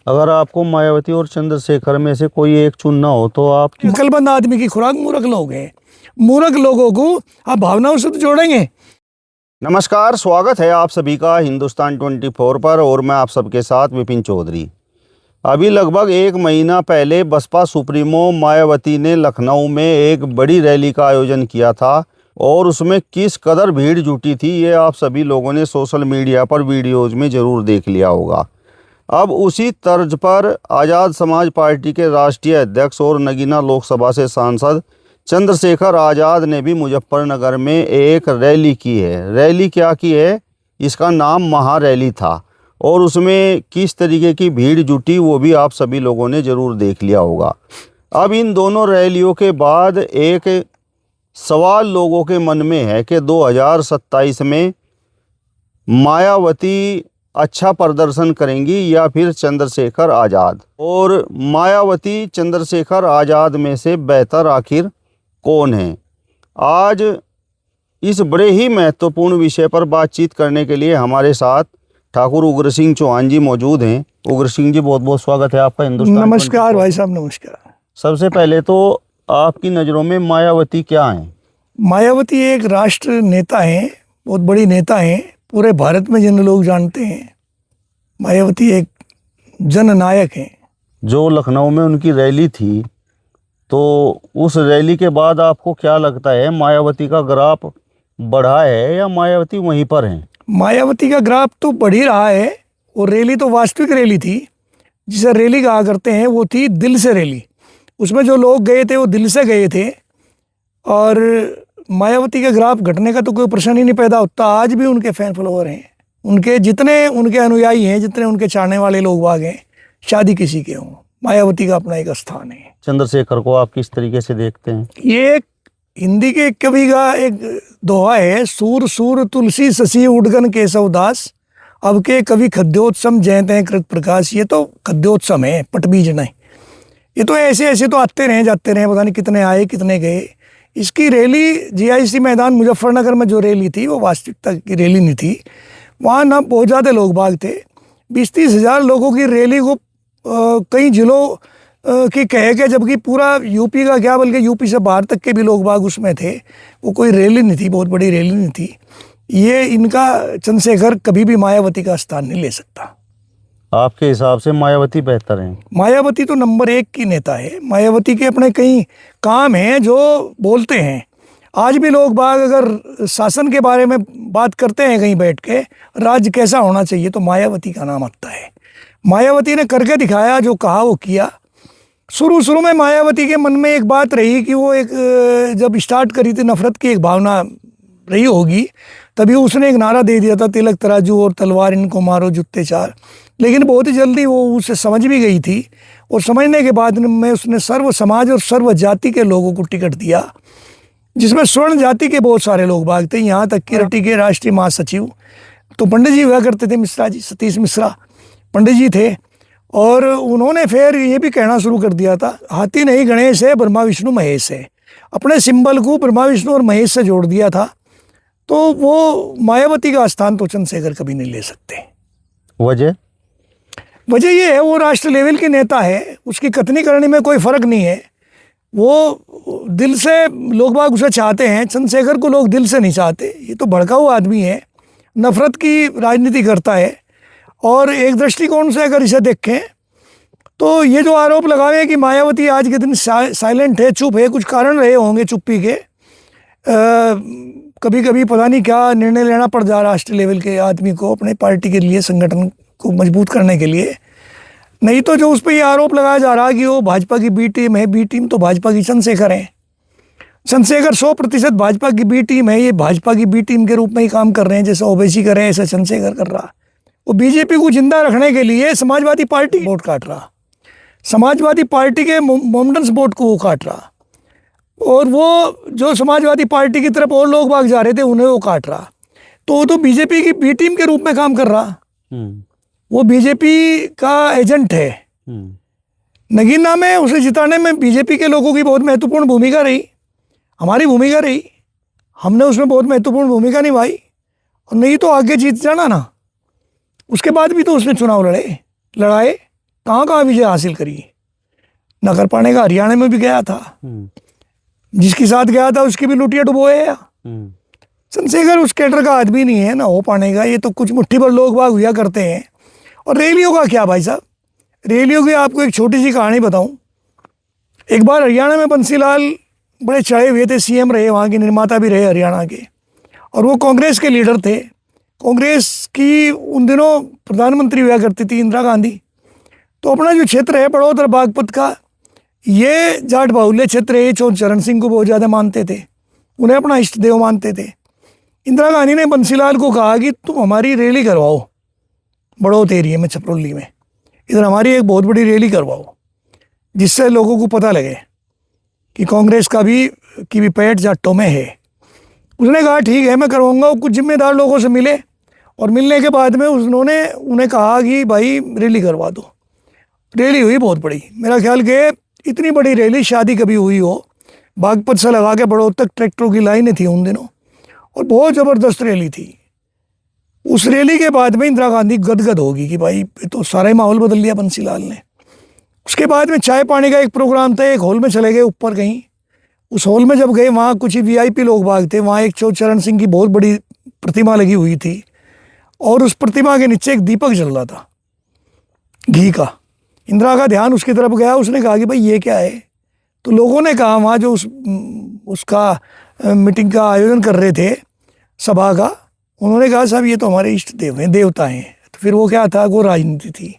अगर आपको मायावती और चंद्रशेखर में से कोई एक चुनना हो तो आप अकलमंद आदमी की खुराक मूर्ख लोग हैं। मूर्ख लोगों को आप भावनाओं से तो जोड़ेंगे। नमस्कार, स्वागत है आप सभी का हिंदुस्तान 24 पर और मैं आप सबके साथ विपिन चौधरी। अभी लगभग एक महीना पहले बसपा सुप्रीमो मायावती ने लखनऊ में एक बड़ी रैली का आयोजन किया था और उसमें किस कदर भीड़ जुटी थी ये आप सभी लोगों ने सोशल मीडिया पर वीडियोज़ में ज़रूर देख लिया होगा। अब उसी तर्ज पर आज़ाद समाज पार्टी के राष्ट्रीय अध्यक्ष और नगीना लोकसभा से सांसद चंद्रशेखर आज़ाद ने भी मुजफ्फरनगर में एक रैली की है। रैली क्या की है, इसका नाम महारैली था और उसमें किस तरीके की भीड़ जुटी वो भी आप सभी लोगों ने ज़रूर देख लिया होगा। अब इन दोनों रैलियों के बाद एक सवाल लोगों के मन में है कि 2027 में मायावती अच्छा प्रदर्शन करेंगी या फिर चंद्रशेखर आज़ाद, और मायावती चंद्रशेखर आज़ाद में से बेहतर आखिर कौन है। आज इस बड़े ही महत्वपूर्ण विषय पर बातचीत करने के लिए हमारे साथ ठाकुर उग्र सिंह चौहान जी मौजूद हैं। उग्र सिंह जी, बहुत बहुत स्वागत है आपका हिंदुस्तान। नमस्कार भाई साहब, नमस्कार। सबसे पहले तो आपकी नज़रों में मायावती क्या हैं? मायावती एक राष्ट्र नेता हैं, बहुत बड़ी नेता हैं, पूरे भारत में जिन लोग जानते हैं। मायावती एक जननायक हैं। जो लखनऊ में उनकी रैली थी, तो उस रैली के बाद आपको क्या लगता है, मायावती का ग्राफ बढ़ा है या मायावती वहीं पर हैं? मायावती का ग्राफ तो बढ़ ही रहा है और रैली तो वास्तविक रैली थी, जिसे रैली कहा करते हैं, वो थी दिल से रैली। उसमें जो लोग गए थे वो दिल से गए थे और मायावती का ग्राफ घटने का तो कोई प्रश्न ही नहीं पैदा होता। आज भी उनके फैन फॉलोअर हैं, उनके जितने उनके अनुयायी हैं, जितने उनके चाहने वाले लोग बाग हैं, शादी किसी के हों, मायावती का अपना एक स्थान है। चंद्रशेखर को आप किस तरीके से देखते हैं? ये एक हिंदी के एक कवि का एक दोहा है, सूर सूर तुलसी शशि उडगन केशवदास, अब के कवि खद्योत्सम जयते हैं कृत प्रकाश। ये तो खद्योत्सम है, पटबीज नहीं। ये तो ऐसे ऐसे तो आते रहे जाते रहे, पता नहीं कितने आए कितने गए। इसकी रैली जीआईसी मैदान मुजफ्फरनगर में जो रैली थी वो वास्तविकता की रैली नहीं थी। वहाँ ना बहुत ज़्यादा लोग बाग थे, 20-30 हज़ार लोगों की रैली को कई जिलों की कहे के, जबकि पूरा यूपी का क्या बल्कि यूपी से बाहर तक के भी लोग बाग उसमें थे। वो कोई रैली नहीं थी, बहुत बड़ी रैली नहीं थी। ये इनका चंद्रशेखर कभी भी मायावती का स्थान नहीं ले सकता। आपके हिसाब से मायावती बेहतर हैं? मायावती तो नंबर 1 की नेता है। मायावती के अपने कई काम हैं जो बोलते हैं। आज भी लोग बाग अगर शासन के बारे में बात करते हैं कहीं बैठ के, राज्य कैसा होना चाहिए, तो मायावती का नाम आता है। मायावती ने करके दिखाया, जो कहा वो किया। शुरू में मायावती के मन में एक बात रही कि वो एक जब स्टार्ट करी थी, नफरत की एक भावना रही होगी, तभी उसने एक नारा दे दिया था, तिलक तराजू और तलवार इनको मारो जुत्ते चार। लेकिन बहुत ही जल्दी वो उसे समझ भी गई थी और समझने के बाद में उसने सर्व समाज और सर्व जाति के लोगों को टिकट दिया, जिसमें स्वर्ण जाति के बहुत सारे लोग भाग थे। यहाँ तक कि रटी के राष्ट्रीय महासचिव तो पंडित जी हुआ करते थे, मिश्रा जी, सतीश मिश्रा पंडित जी थे। और उन्होंने फिर ये भी कहना शुरू कर दिया था, हाथी नहीं गणेश है, ब्रह्मा विष्णु महेश है। अपने सिंबल को ब्रह्मा विष्णु और महेश से जोड़ दिया था। तो वो मायावती का स्थान तो चंद्रशेखर कभी नहीं ले सकते। वजह ये है, वो राष्ट्र लेवल की नेता है, उसकी कथनी करने में कोई फर्क नहीं है। वो दिल से लोग बाग उसे चाहते हैं। चंद्रशेखर को लोग दिल से नहीं चाहते। ये तो भड़का हुआ आदमी है, नफरत की राजनीति करता है। और एक दृष्टिकोण से अगर इसे देखें तो ये जो आरोप लगावे कि मायावती आज के दिन साइलेंट है, चुप है, कुछ कारण रहे होंगे चुप्पी के। कभी कभी पता नहीं क्या निर्णय लेना पड़ जा राष्ट्रीय लेवल के आदमी को अपने पार्टी के लिए, संगठन को मजबूत करने के लिए। नहीं तो जो उस पर ये आरोप लगाया जा रहा है कि वो भाजपा की बी टीम है, बी टीम तो भाजपा की चंद्रशेखर है। चंद्रशेखर 100% भाजपा की बी टीम है। ये भाजपा की बी टीम के रूप में ही काम कर रहे हैं, जैसे ओवैसी कर रहे हैं ऐसा चंद्रशेखर कर रहा। वो बीजेपी को जिंदा रखने के लिए समाजवादी पार्टी वोट काट रहा, समाजवादी पार्टी के मोमडन्स वोट को वो काट रहा, और वो जो समाजवादी पार्टी की तरफ और लोग भाग जा रहे थे उन्हें वो काट रहा। तो वो तो बीजेपी की बी टीम के रूप में काम कर रहा। वो बीजेपी का एजेंट है। नगीना में उसे जिताने में बीजेपी के लोगों की बहुत महत्वपूर्ण भूमिका रही, हमारी भूमिका रही। हमने उसमें बहुत महत्वपूर्ण भूमिका निभाई, और नहीं तो आगे जीत जाना ना। उसके बाद भी तो उसने चुनाव लड़ाए। कहाँ कहाँ विजय हासिल करी, न कर पाने का। हरियाणा में भी गया था, जिसके साथ गया था उसकी भी लुटिया डुबोए या। चंद्रशेखर उस कैडर का आदमी नहीं है, ना हो पाने का। ये तो कुछ मुट्ठी भर लोग बाग हुआ करते हैं। और रैलियों का क्या भाई साहब, रैलियों की आपको एक छोटी सी कहानी बताऊं। एक बार हरियाणा में बंसीलाल बड़े चढ़े हुए थे, सीएम रहे, वहाँ के निर्माता भी रहे हरियाणा के, और वो कांग्रेस के लीडर थे। कांग्रेस की उन दिनों प्रधानमंत्री हुआ करती थी इंदिरा गांधी। तो अपना जो क्षेत्र है बड़ौदा बागपत का, ये जाट बाहुल्य क्षेत्र है। चौधरी चरण सिंह को बहुत ज़्यादा मानते थे, उन्हें अपना इष्ट देव मानते थे। इंदिरा गांधी ने बंसीलाल को कहा कि तुम हमारी रैली करवाओ बड़ौत एरिया में, छपरौली में, इधर हमारी एक बहुत बड़ी रैली करवाओ, जिससे लोगों को पता लगे कि कांग्रेस का भी पैठ जाटों में है। उसने कहा ठीक है मैं करवाऊंगा। कुछ जिम्मेदार लोगों से मिले, और मिलने के बाद में उन्होंने उन्हें कहा कि भाई रैली करवा दो। रैली हुई बहुत बड़ी, मेरा ख्याल के इतनी बड़ी रैली शादी कभी हुई हो। बागपत से लगा के बड़ौद तक ट्रैक्टरों की लाइनें थी उन दिनों, और बहुत ज़बरदस्त रैली थी। उस रैली के बाद में इंदिरा गांधी गदगद होगी कि भाई तो सारा ही माहौल बदल दिया बंसीलाल ने। उसके बाद में चाय पानी का एक प्रोग्राम था, एक हॉल में चले गए ऊपर कहीं। उस हॉल में जब गए, वहाँ कुछ ही वीआईपी लोग बाग थे। वहाँ एक चौधरी चरण सिंह की बहुत बड़ी प्रतिमा लगी हुई थी, और उस प्रतिमा के नीचे एक दीपक जल रहा था घी का। इंदिरा का ध्यान उसकी तरफ गया, उसने कहा कि भाई ये क्या है। तो लोगों ने कहा, वहाँ जो उसका मीटिंग का आयोजन कर रहे थे, सभा का, उन्होंने कहा साहब ये तो हमारे इष्ट देव हैं, देवता हैं। तो फिर वो क्या था, वो राजनीति थी,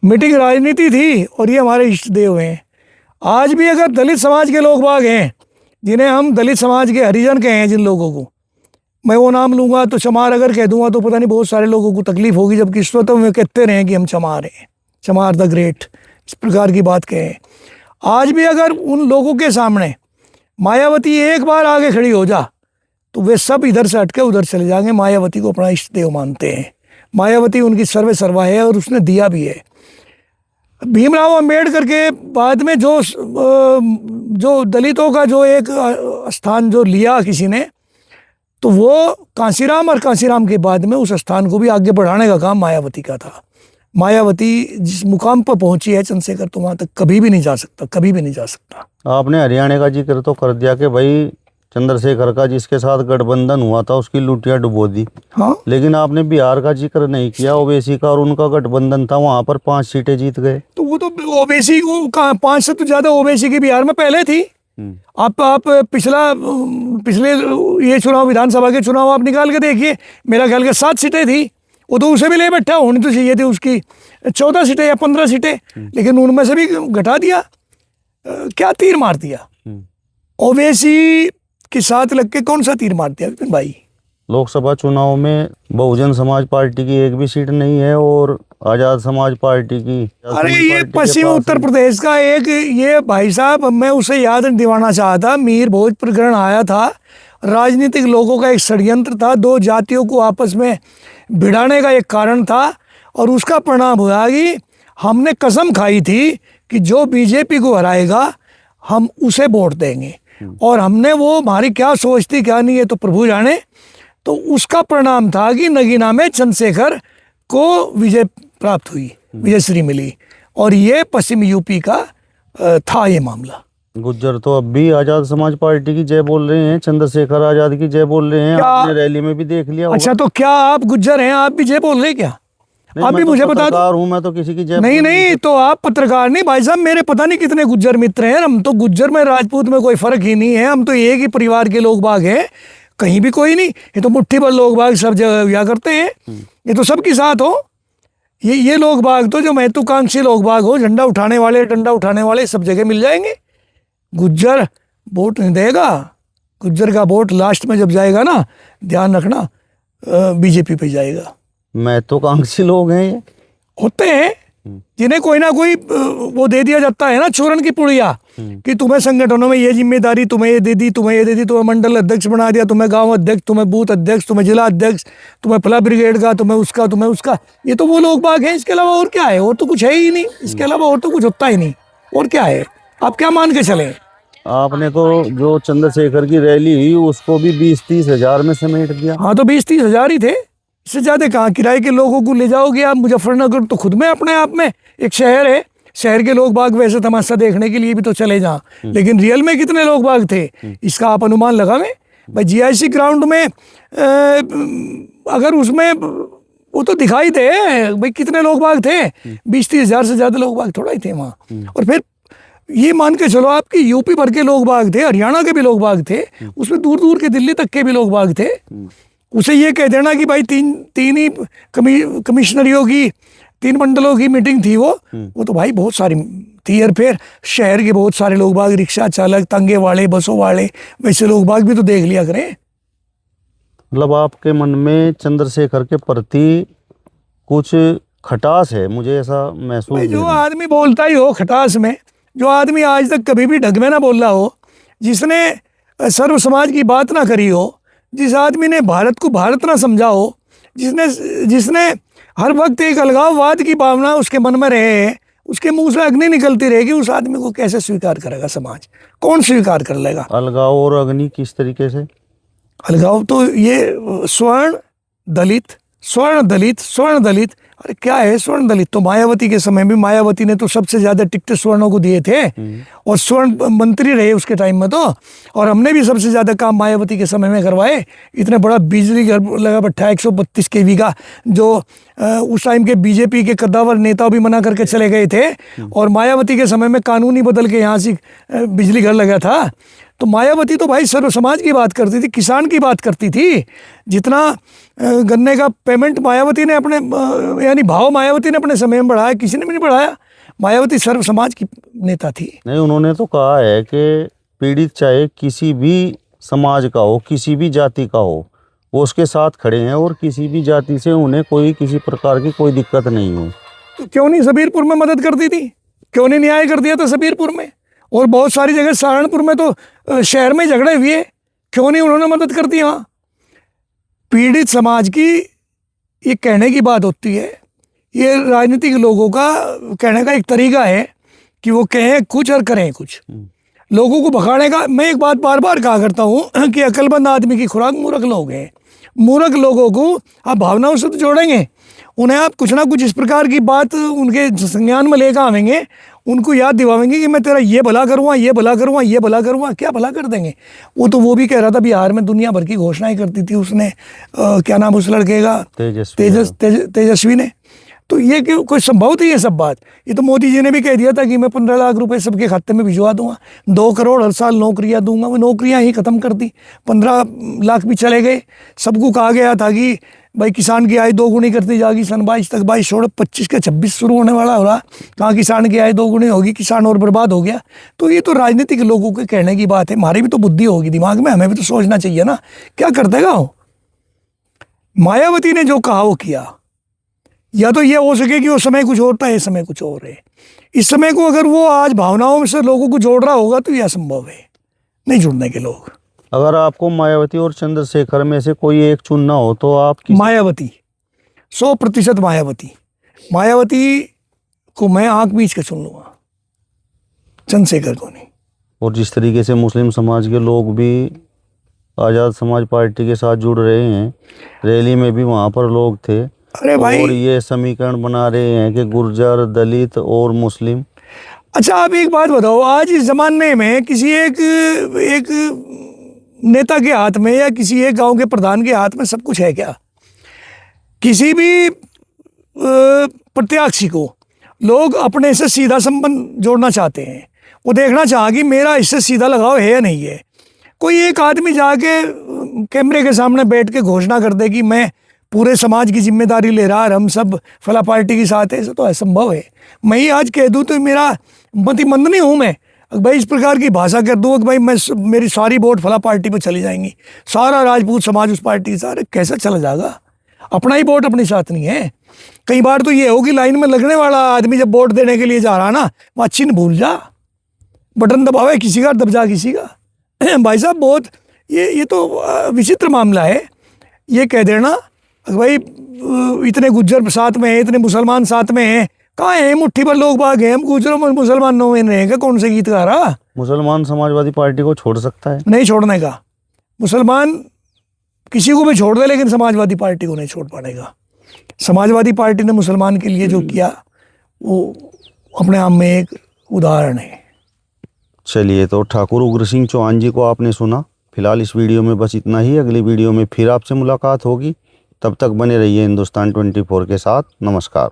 मीटिंग राजनीति थी, और ये हमारे इष्ट देव हैं। आज भी अगर दलित समाज के लोग बाग हैं, जिन्हें हम दलित समाज के हरिजन कहे हैं, जिन लोगों को मैं वो नाम लूँगा तो चमार अगर कह दूंगा तो पता नहीं बहुत सारे लोगों को तकलीफ होगी, जबकि श्रोता में कहते रहे कि हम चमार हैं, चमार द ग्रेट, इस प्रकार की बात कहें। आज भी अगर उन लोगों के सामने मायावती एक बार आगे खड़ी हो जा, तो वे सब इधर से हटके उधर चले जाएंगे। मायावती को अपना इष्ट देव मानते हैं। मायावती उनकी सर्वे सर्वा है, और उसने दिया भी है। भीमराव अंबेडकर के बाद में जो दलितों का जो एक स्थान जो लिया किसी ने, तो वो कांसीराम, और कांसीराम के बाद में उस स्थान को भी आगे बढ़ाने का काम मायावती का था। मायावती जिस मुकाम पर पहुंची है चंद्रशेखर, तो वहाँ तक कभी भी नहीं जा सकता, कभी भी नहीं जा सकता। आपने हरियाणा का जिक्र तो कर दिया कि भाई चंद्रशेखर का जिसके साथ गठबंधन हुआ था उसकी लुटिया डुबो दी। हाँ, लेकिन आपने बिहार का जिक्र नहीं किया। ओवैसी का और उनका गठबंधन था, वहां पर 5 सीटें जीत गए। तो वो तो ओबीसी को 5 से तो ज़्यादा ओबीसी की बिहार में पहले थी। आप पिछले ये चुनाव, विधानसभा के चुनाव आप निकाल के देखिए, मेरा ख्याल के 7 सीटें थी। वो तो उसे भी ले बैठा, होनी तो चाहिए थी उसकी 14 सीटें या 15 सीटें, लेकिन उनमें से भी घटा दिया। क्या तीर मार दिया ओवैसी के साथ लग के, कौन सा तीर मार दिया विपिन भाई। लोकसभा चुनाव में बहुजन समाज पार्टी की एक भी सीट नहीं है, और आजाद समाज पार्टी की। अरे ये पश्चिम उत्तर प्रदेश का एक, ये भाई साहब मैं उसे याद दिवाना चाहता, मीर भोज प्रकरण आया था, राजनीतिक लोगों का एक षड्यंत्र था, 2 जातियों को आपस में भिड़ाने का एक कारण था, और उसका परिणाम हुआ कि हमने कसम खाई थी कि जो बीजेपी को हराएगा हम उसे वोट देंगे, और हमने वो हमारी क्या सोच थी क्या नहीं है तो प्रभु जाने। तो उसका परिणाम था कि नगीना में चंद्रशेखर को विजय प्राप्त हुई, विजयश्री मिली, और ये पश्चिम यूपी का था ये मामला। गुज्जर तो अब भी आजाद समाज पार्टी की जय बोल रहे हैं, चंद्रशेखर आजाद की जय बोल रहे हैं। आपने रैली में भी देख लिया होगा। अच्छा, तो क्या आप गुज्जर हैं, आप भी जय बोल रहे हैं क्या? आप भी मुझे बता दो। मैं तो किसी की जय नहीं, तो आप पत्रकार नहीं भाई साहब, मेरे पता नहीं कितने गुज्जर मित्र हैं। हम तो गुज्जर में राजपूत में कोई फर्क ही नहीं है, हम तो एक ही परिवार के लोग बाग हैं, कहीं भी कोई नहीं। ये तो मुट्ठी भर लोग बाग सब जगह या करते हैं, ये तो सबके साथ हो। ये लोग बाग तो जो महत्वाकांक्षी लोग बाग हो, झंडा उठाने वाले, डंडा उठाने वाले, सब जगह मिल जाएंगे। गुज्जर वोट नहीं देगा, गुज्जर का वोट लास्ट में जब जाएगा ना, ध्यान रखना, बीजेपी पे जाएगा। महत्वाकांक्षी लोग हैं ये, होते हैं जिन्हें कोई ना कोई वो दे दिया जाता है ना, चूरन की पुड़िया, कि तुम्हें संगठनों में ये जिम्मेदारी, तुम्हें ये दे दी, तुम्हें ये दे दी, तुम्हें मंडल अध्यक्ष बना दिया, तुम्हें गांव अध्यक्ष, तुम्हें बूथ अध्यक्ष, तुम्हें जिला अध्यक्ष, तुम्हें फला ब्रिगेड का, तुम्हें उसका, तुम्हें उसका। ये तो वो लोग बाग हैं, इसके अलावा और क्या है? और तो कुछ है ही नहीं, इसके अलावा और तो कुछ होता ही नहीं। और क्या है, आप क्या मान के चले? आपने तो जो चंद्रशेखर की रैली हुई उसको भी 20-30 हजार में समेट दिया। हाँ, तो 20-30 हजार ही थे, इससे ज़्यादा कहाँ। किराए के लोगों को ले जाओगे आप मुजफ्फरनगर, तो खुद में अपने आप में एक शहर है, शहर के लोग बाग वैसे तमाशा देखने के लिए भी तो चले जाएं, लेकिन रियल में कितने लोग बाग थे इसका आप अनुमान लगावें भाई। जीआईसी ग्राउंड में अगर उसमें वो तो दिखाई दे भाई कितने लोग बाग थे, 20-30 हज़ार से ज़्यादा लोग बाग थोड़ा ही थे वहाँ। और फिर ये मान के चलो आपकी यूपी भर के लोग बाग थे, हरियाणा के भी लोग बाग थे, उसमें दूर दूर के दिल्ली तक के भी लोग बाग थे। उसे ये कह देना कि भाई तीन ही कमिश्नरियों की, 3 मंडलों की मीटिंग थी वो तो भाई बहुत सारी थी। और फिर शहर के बहुत सारे लोग बाग, रिक्शा चालक, तांगे वाले, बसों वाले, वैसे लोग बाग भी तो देख लिया करें। मतलब आपके मन में चंद्रशेखर के प्रति कुछ खटास है, मुझे ऐसा महसूस भाई जो नहीं। आदमी बोलता ही हो खटास में, जो आदमी आज तक कभी भी ढंग में ना बोला हो, जिसने सर्व समाज की बात ना करी हो, जिस आदमी ने भारत को भारत ना समझा हो, जिसने हर वक्त एक अलगाववाद की भावना उसके मन में रहे, उसके मुंह से अग्नि निकलती रहेगी, उस आदमी को कैसे स्वीकार करेगा समाज? कौन स्वीकार कर लेगा? अलगाव और अग्नि किस तरीके से? अलगाव तो ये स्वर्ण दलित, स्वर्ण दलित, स्वर्ण दलित, अरे क्या है स्वर्ण दलित? तो मायावती के समय में मायावती ने तो सबसे ज्यादा टिकट स्वर्णों को दिए थे और स्वर्ण मंत्री रहे उसके टाइम में तो, और हमने भी सबसे ज्यादा काम मायावती के समय में करवाए। इतने बड़ा बिजली घर लगा बैठा 132 kV का, जो उस टाइम के बीजेपी के कद्दावर नेता भी मना करके चले गए थे, और मायावती के समय में कानून ही बदल के यहाँ से बिजली घर लगा था। तो मायावती तो भाई सर्व समाज की बात करती थी, किसान की बात करती थी। जितना गन्ने का पेमेंट मायावती ने अपने यानी भाव मायावती ने अपने समय में बढ़ाया, किसी ने भी नहीं बढ़ाया। मायावती सर्व समाज की नेता थी। नहीं, उन्होंने तो कहा है कि पीड़ित चाहे किसी भी समाज का हो, किसी भी जाति का हो, वो उसके साथ खड़े हैं और किसी भी जाति से उन्हें कोई किसी प्रकार की कोई दिक्कत नहीं हो। तो क्यों नहीं सबीरपुर में मदद करती थी? क्यों नहीं न्याय कर दिया था सबीरपुर में? और बहुत सारी जगह सहारनपुर में तो शहर में झगड़े हुए, क्यों नहीं उन्होंने मदद कर दी? वहाँ पीड़ित समाज की ये कहने की बात होती है, ये राजनीतिक लोगों का कहने का एक तरीका है कि वो कहें कुछ और करें कुछ, लोगों को भगाने का। मैं एक बात बार बार कहा करता हूँ कि अक्लमंद आदमी की खुराक मूर्ख लोग हैं। मूर्ख लोगों को आप भावनाओं से तो जोड़ेंगे, उन्हें आप कुछ ना कुछ इस प्रकार की बात उनके संज्ञान में लेकर आवेंगे, उनको याद दिलावेंगे कि मैं तेरा ये भला करूँगा, ये भला करूँगा, ये भला करूँगा। क्या भला कर देंगे? वो भी कह रहा था बिहार में दुनिया भर की घोषणाएं करती थी उसने, क्या नाम उस लड़के का, तेजस्वी ने। तो ये कि कोई संभव थी ये सब बात? ये तो मोदी जी ने भी कह दिया था कि मैं 15 लाख रुपए सबके खाते में भिजवा दूंगा, 2 करोड़ हर साल नौकरियां दूंगा। वो नौकरियां ही खत्म कर दी, 15 लाख भी चले गए। सबको कहा गया था कि भाई किसान की आय 2 गुनी करती जाएगी, सन 22 तक 22 छोड़ 25 के 26 शुरू होने वाला हो रहा, कहाँ किसान की आय 2 गुनी होगी, किसान और बर्बाद हो गया। तो ये तो राजनीतिक लोगों के कहने की बात है, हमारी भी तो बुद्धि होगी दिमाग में, हमें भी तो सोचना चाहिए ना, क्या कर देगा वो? मायावती ने जो कहा वो किया। या तो ये हो सके कि वो समय कुछ और था, ये समय कुछ और है। इस समय को अगर वो आज भावनाओं से लोगों को जोड़ रहा होगा तो यह असंभव है, नहीं जुड़ने के लोग। अगर आपको मायावती और चंद्रशेखर में से कोई एक चुनना हो तो आप मायावती, 100% मायावती। मायावती को मैं आंख बीच के चुन लूँगा, चंद्रशेखर को नहीं। और जिस तरीके से मुस्लिम समाज के लोग भी आज़ाद समाज पार्टी के साथ जुड़ रहे हैं, रैली में भी वहाँ पर लोग थे, अरे भाई, और ये समीकरण बना रहे हैं कि गुर्जर, दलित और मुस्लिम। अच्छा आप एक बात बताओ, आज इस जमाने में किसी एक नेता के हाथ में या किसी एक गांव के प्रधान के हाथ में सब कुछ है क्या? किसी भी प्रत्याशी को लोग अपने से सीधा संबंध जोड़ना चाहते हैं, वो देखना चाह कि मेरा इससे सीधा लगाव है या नहीं है। कोई एक आदमी जाके कैमरे के सामने बैठ के घोषणा कर दे कि मैं पूरे समाज की जिम्मेदारी ले रहा है, हम सब फला पार्टी के साथ है, ऐसा तो असंभव है। मैं ही आज कह दूं तो मेरा मतिमंद नहीं हूं मैं, भाई इस प्रकार की भाषा कर दूँ कि भाई मेरी सारी वोट फला पार्टी पे चली जाएंगी, सारा राजपूत समाज उस पार्टी से, अरे कैसे चला जाएगा? अपना ही वोट अपने साथ नहीं है। कई बार तो ये हो कि लाइन में लगने वाला आदमी जब वोट देने के लिए जा रहा ना, वहाँ चिन्ह भूल जा, बटन दबावे किसी का, दब जा किसी का। भाई साहब बहुत ये तो विचित्र मामला है। ये कह देना भाई इतने गुज्जर साथ में हैं, इतने मुसलमान साथ में हैं, कहाँ है? मुट्ठी भर लोग बाग हैं, हम गुजरों में मुसलमानों में रहेगा। कौन से गीत गा रहा? मुसलमान समाजवादी पार्टी को छोड़ सकता है? नहीं छोड़ने का। मुसलमान किसी को भी छोड़ दे, लेकिन समाजवादी पार्टी को नहीं छोड़ पाएगा। समाजवादी पार्टी ने मुसलमान के लिए जो किया वो अपने आप में एक उदाहरण है। चलिए, तो ठाकुर उग्र सिंह चौहान जी को आपने सुना। फिलहाल इस वीडियो में बस इतना ही। अगली वीडियो में फिर आपसे मुलाकात होगी। तब तक बने रहिए हिंदुस्तान 24 के साथ। नमस्कार।